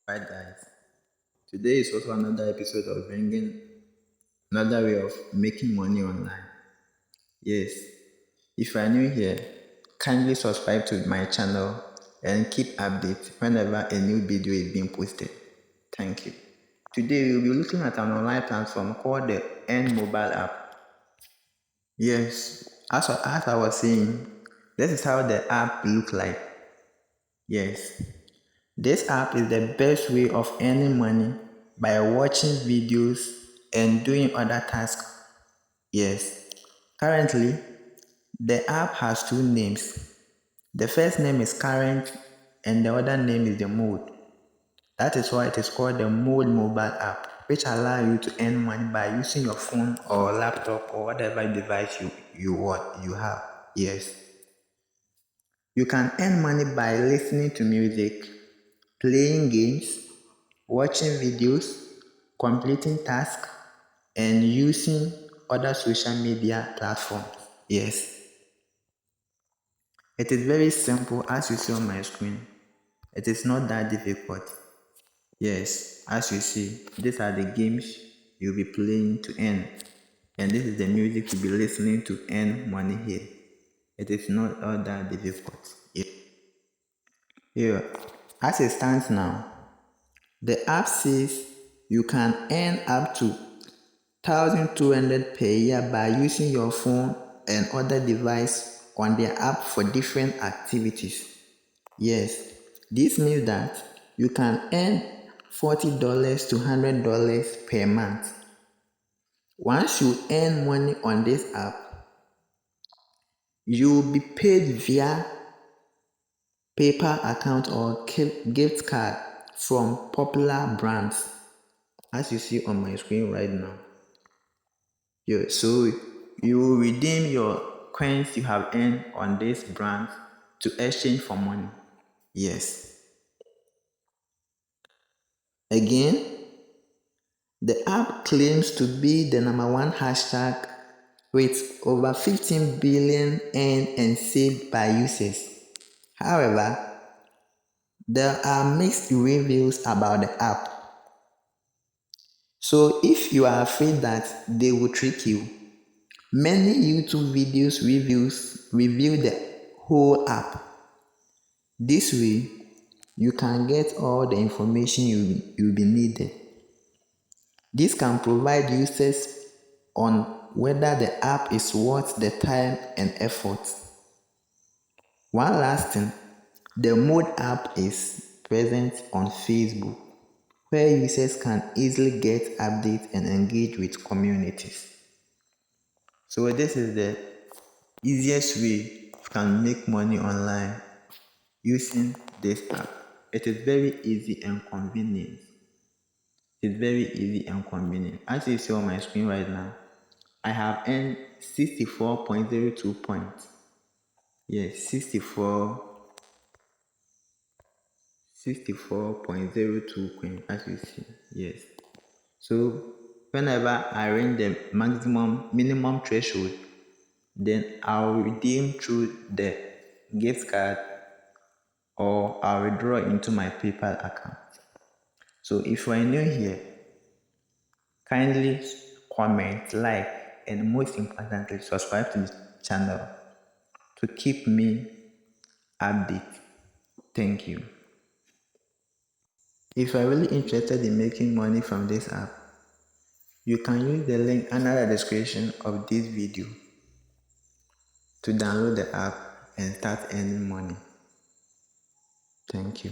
Right, guys. Today is also another episode of bringing another way of making money online. Yes, if you are new here, kindly subscribe to my channel and keep updates whenever a new video is being posted. Thank you. Today we'll be looking at an online platform called the Earn mobile app. Yes, as I was saying, this is how the app look like. Yes, this app is the best way of earning money by watching videos and doing other tasks. Yes. Currently, the app has two names. The first name is current and the other name is the mode. That is why it is called the mode mobile app, which allow you to earn money by using your phone or laptop or whatever device you have. Yes. You can earn money by listening to music, playing games, watching videos, completing tasks, and using other social media platforms. Yes, it is very simple as you see on my screen. It is not that difficult. Yes, as you see, these are the games you'll be playing to earn. And this is the music you'll be listening to earn money here. It is not all that difficult. Here, as it stands now, the app says you can earn up to 1,200 per year by using your phone and other device on their app for different activities. Yes, this means that you can earn $40 to $100 per month. Once you earn money on this app, you will be paid via PayPal account or gift card from popular brands, as you see on my screen right now. Yeah, so you will redeem your coins you have earned on this brand to exchange for money. Yes. Again, the app claims to be the #1 hashtag with over 15 billion earned and saved by users. However, there are mixed reviews about the app. So if you are afraid that they will trick you, many YouTube videos review the whole app. This way, you can get all the information you'll be needed. This can provide users on whether the app is worth the time and effort. One last thing, the Mode app is present on Facebook, where users can easily get updates and engage with communities. So this is the easiest way you can make money online using this app. It is very easy and convenient. It's very easy and convenient. As you see on my screen right now, I have earned 64.02 points. Yes, 64.02 coins, as you see. Yes. So whenever I reach the minimum threshold, then I'll redeem through the gift card or I'll withdraw into my PayPal account. So if you are new here, kindly comment, like, and most importantly, subscribe to the channel to keep me updated. Thank you. If you are really interested in making money from this app, you can use the link under the description of this video to download the app and start earning money. Thank you.